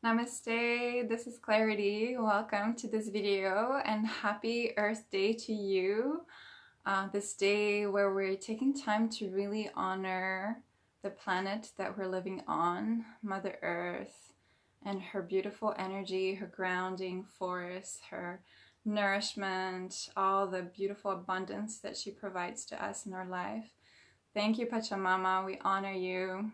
Namaste, this is Clarity. Welcome to this video and happy Earth Day to you. This day where we're taking time to really honor the planet that we're living on, Mother Earth, and her beautiful energy, her grounding force, her nourishment, all the beautiful abundance that she provides to us in our life. Thank you, Pachamama. We honor you.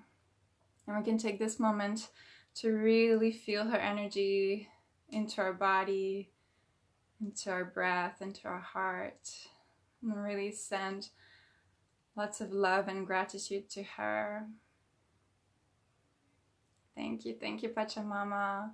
And we can take this moment to really feel her energy into our body, into our breath, into our heart, and really send lots of love and gratitude to her. Thank you, Pachamama.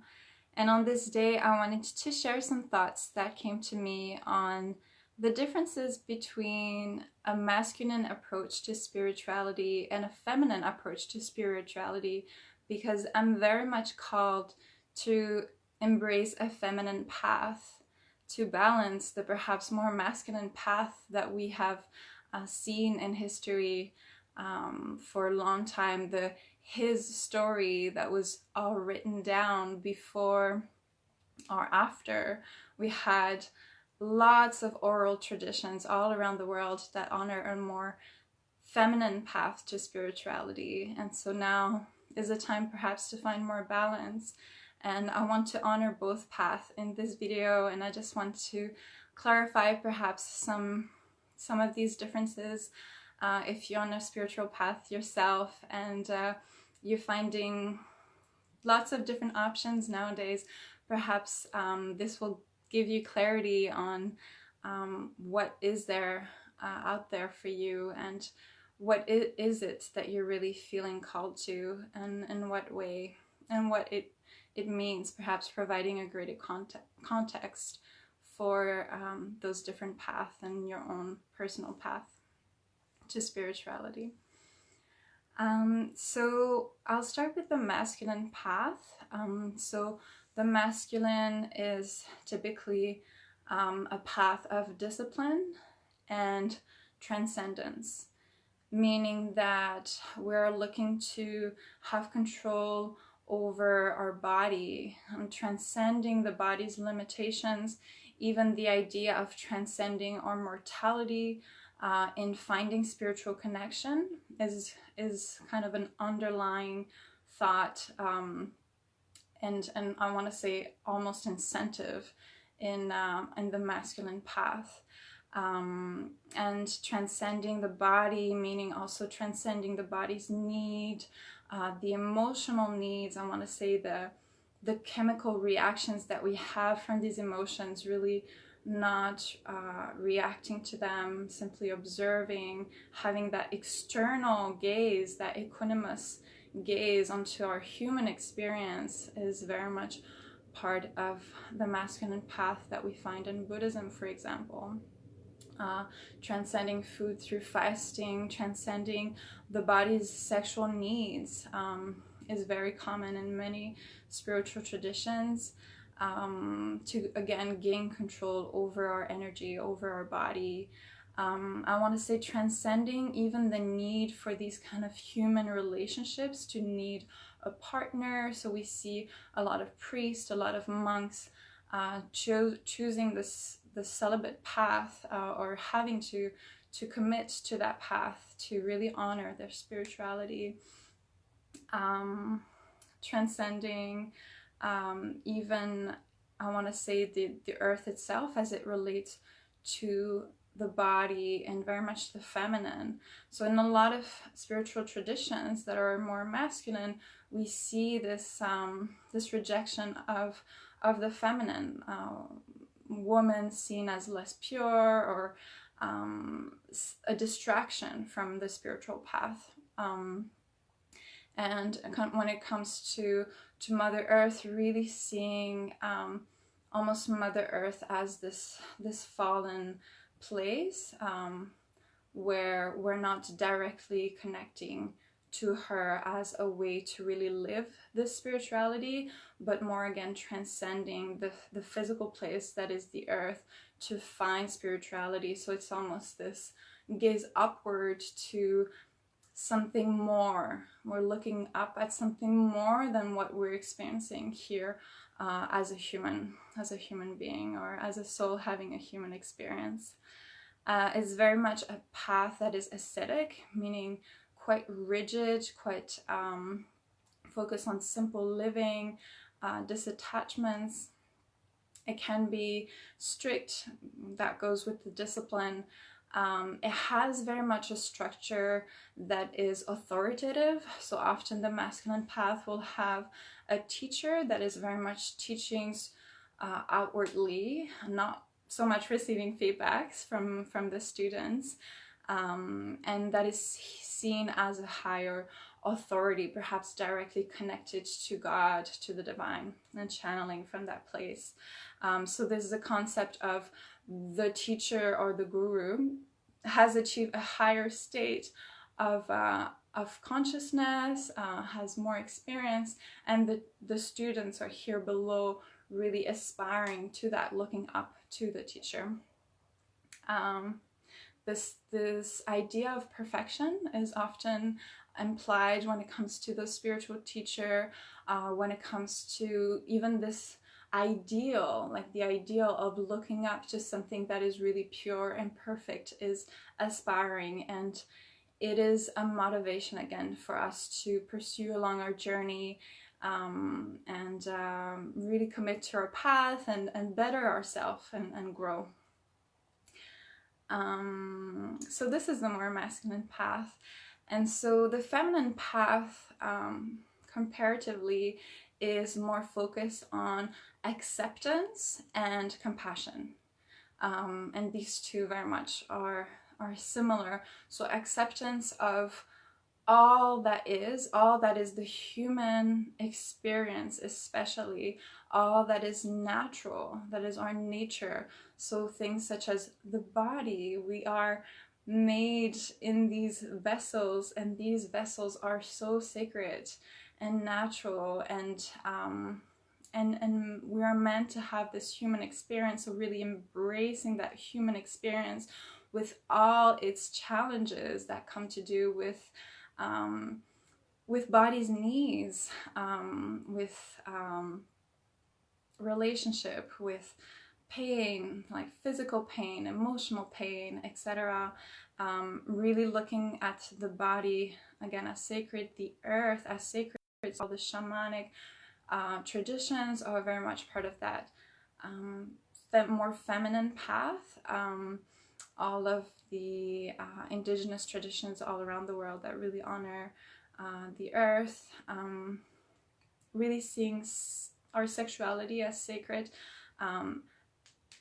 And on this day, I wanted to share some thoughts that came to me on the differences between a masculine approach to spirituality and a feminine approach to spirituality, because I'm very much called to embrace a feminine path, to balance the perhaps more masculine path that we have seen in history for a long time, his story that was all written down before or after. We had lots of oral traditions all around the world that honor a more feminine path to spirituality, and so now is a time perhaps to find more balance. And I want to honor both paths in this video, and I just want to clarify perhaps some of these differences. If you're on a spiritual path yourself and you're finding lots of different options nowadays, perhaps this will give you clarity on what is there out there for you, and what is it that you're really feeling called to, and in what way, and what it means, perhaps providing a greater context for those different paths and your own personal path to spirituality. So I'll start with the masculine path. So the masculine is typically a path of discipline and transcendence, meaning that we're looking to have control over our body, transcending the body's limitations, even the idea of transcending our mortality in finding spiritual connection is kind of an underlying thought, and I want to say almost incentive in the masculine path. And transcending the body, meaning also transcending the body's need, the emotional needs. I want to say the chemical reactions that we have from these emotions, really not reacting to them, simply observing, having that external gaze, that equanimous gaze onto our human experience, is very much part of the masculine path that we find in Buddhism, for example. Transcending food through fasting, transcending the body's sexual needs is very common in many spiritual traditions, to again gain control over our energy, over our body. I want to say transcending even the need for these kind of human relationships, to need a partner. So we see a lot of priests, a lot of monks choosing the celibate path, or having to commit to that path to really honor their spirituality. Transcending even, I want to say, the earth itself as it relates to the body, and very much the feminine. So in a lot of spiritual traditions that are more masculine, we see this this rejection of the feminine, woman seen as less pure, or a distraction from the spiritual path. And when it comes to Mother Earth, really seeing almost Mother Earth as this fallen place, where we're not directly connecting to her as a way to really live this spirituality, but more again transcending the physical place that is the earth to find spirituality. So it's almost this gaze upward to something more. We're looking up at something more than what we're experiencing here as a human being, or as a soul having a human experience. It's very much a path that is ascetic, meaning quite rigid, quite focused on simple living, disattachments. It can be strict, that goes with the discipline. It has very much a structure that is authoritative. So often the masculine path will have a teacher that is very much teaching outwardly, not so much receiving feedbacks from the students, and that is seen as a higher authority, perhaps directly connected to God, to the divine, and channeling from that place. So there's the concept of the teacher or the guru has achieved a higher state of consciousness, has more experience, and the students are here below, really aspiring to that, looking up to the teacher. This idea of perfection is often implied when it comes to the spiritual teacher, when it comes to even this ideal, like the ideal of looking up to something that is really pure and perfect, is aspiring, and it is a motivation again for us to pursue along our journey, and really commit to our path and better ourselves and grow. So this is the more masculine path. And so the feminine path, comparatively, is more focused on acceptance and compassion. And these two very much are similar. So acceptance of all that is the human experience, especially all that is natural, that is our nature. So things such as the body, we are made in these vessels, and these vessels are so sacred and natural, and we are meant to have this human experience. So really embracing that human experience with all its challenges that come to do with body's needs, with relationship, with pain, like physical pain, emotional pain, etc. Really looking at the body again as sacred, the earth as sacred. All the shamanic traditions are very much part of that. The more feminine path, all of the indigenous traditions all around the world that really honor the earth, really seeing our sexuality as sacred.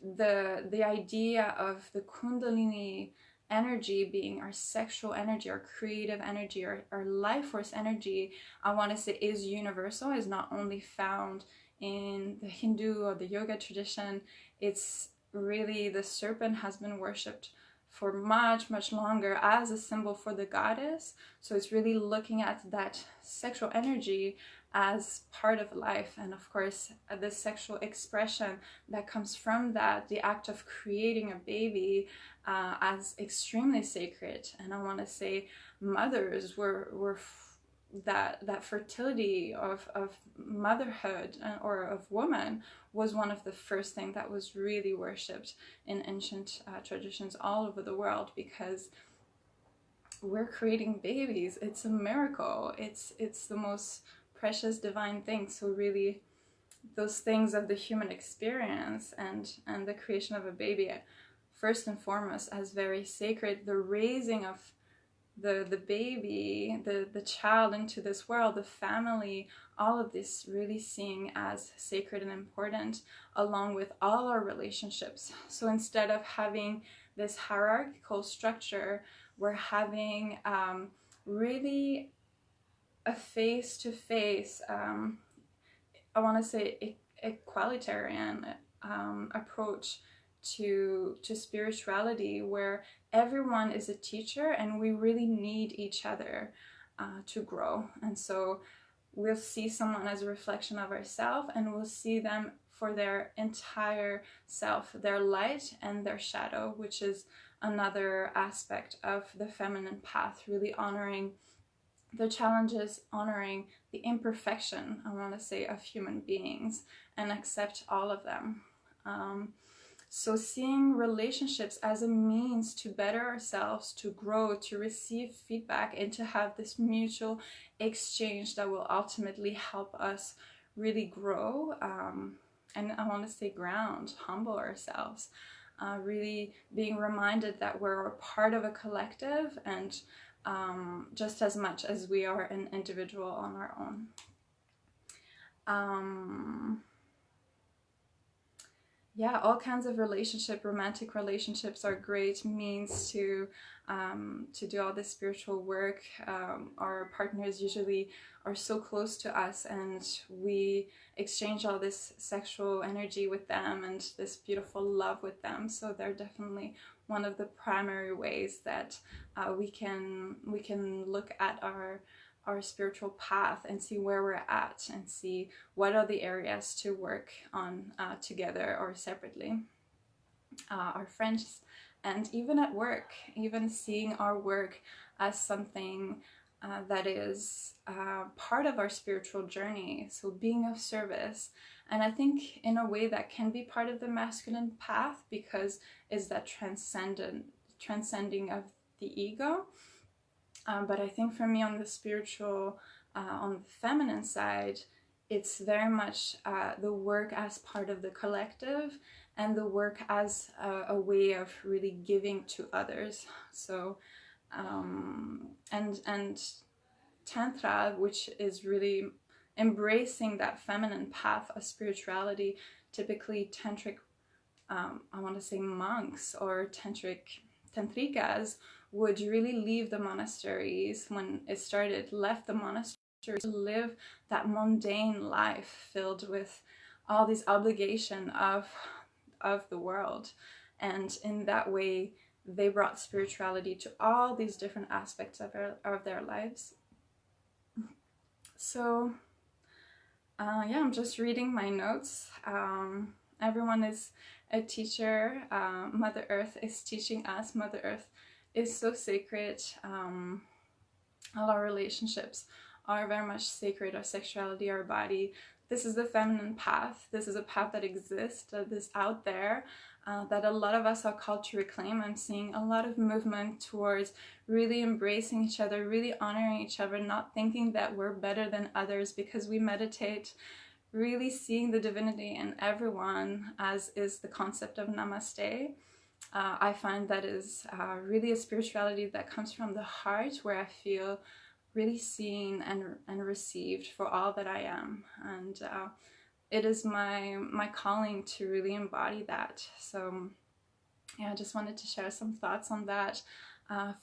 The idea of the Kundalini energy being our sexual energy, our creative energy, our life force energy, I want to say is universal, is not only found in the Hindu or the yoga tradition. It's really, the serpent has been worshipped for much, much longer as a symbol for the goddess. So it's really looking at that sexual energy as part of life, and of course the sexual expression that comes from that, the act of creating a baby, as extremely sacred. And I want to say mothers were that fertility of motherhood or of woman was one of the first things that was really worshipped in ancient traditions all over the world, because we're creating babies. It's a miracle. It's the most precious divine thing. So really those things of the human experience and the creation of a baby, first and foremost, as very sacred. The raising of the baby, the child into this world, the family, all of this really seeing as sacred and important, along with all our relationships. So instead of having this hierarchical structure, we're having really a face-to-face, I want to say equalitarian approach to spirituality, where everyone is a teacher and we really need each other to grow. And so we'll see someone as a reflection of ourselves, and we'll see them for their entire self, their light and their shadow, which is another aspect of the feminine path, really honoring the challenges, honoring the imperfection, I want to say, of human beings, and accept all of them. So seeing relationships as a means to better ourselves, to grow, to receive feedback, and to have this mutual exchange that will ultimately help us really grow, and I want to say ground, humble ourselves, really being reminded that we're a part of a collective, and just as much as we are an individual on our own. Yeah, all kinds of romantic relationships are great means to do all this spiritual work. Our partners usually are so close to us, and we exchange all this sexual energy with them and this beautiful love with them. So they're definitely one of the primary ways that we can look at our spiritual path and see where we're at, and see what are the areas to work on together or separately. Our friends, and even at work, even seeing our work as something that is part of our spiritual journey, so being of service. And I think in a way that can be part of the masculine path, because is that transcending of the ego. But I think for me, on the spiritual, on the feminine side, it's very much the work as part of the collective, and the work as a way of really giving to others. So, and Tantra, which is really embracing that feminine path of spirituality, typically tantric, I want to say monks or tantrikas, would really leave the monasteries when it started, left the monasteries to live that mundane life filled with all this obligation of the world. And in that way, they brought spirituality to all these different aspects of their lives. So, yeah, I'm just reading my notes. Everyone is a teacher. Mother Earth is teaching us. Mother Earth is so sacred. All our relationships are very much sacred. Our sexuality, our body. This is the feminine path. This is a path that exists, that is out there, that a lot of us are called to reclaim. I'm seeing a lot of movement towards really embracing each other, really honoring each other, not thinking that we're better than others because we meditate, really seeing the divinity in everyone, as is the concept of Namaste. I find that is really a spirituality that comes from the heart, where I feel really seen and received for all that I am. And it is my calling to really embody that. So yeah, I just wanted to share some thoughts on that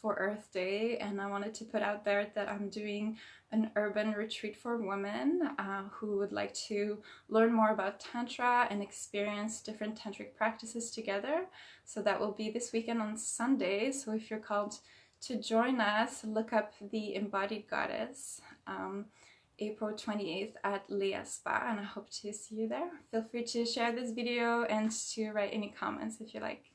for Earth Day. And I wanted to put out there that I'm doing an urban retreat for women who would like to learn more about Tantra and experience different tantric practices together. So that will be this weekend on Sunday. So if you're called to join us, look up the Embodied Goddess, April 28th at Leah Spa, and I hope to see you there. Feel free to share this video and to write any comments if you like.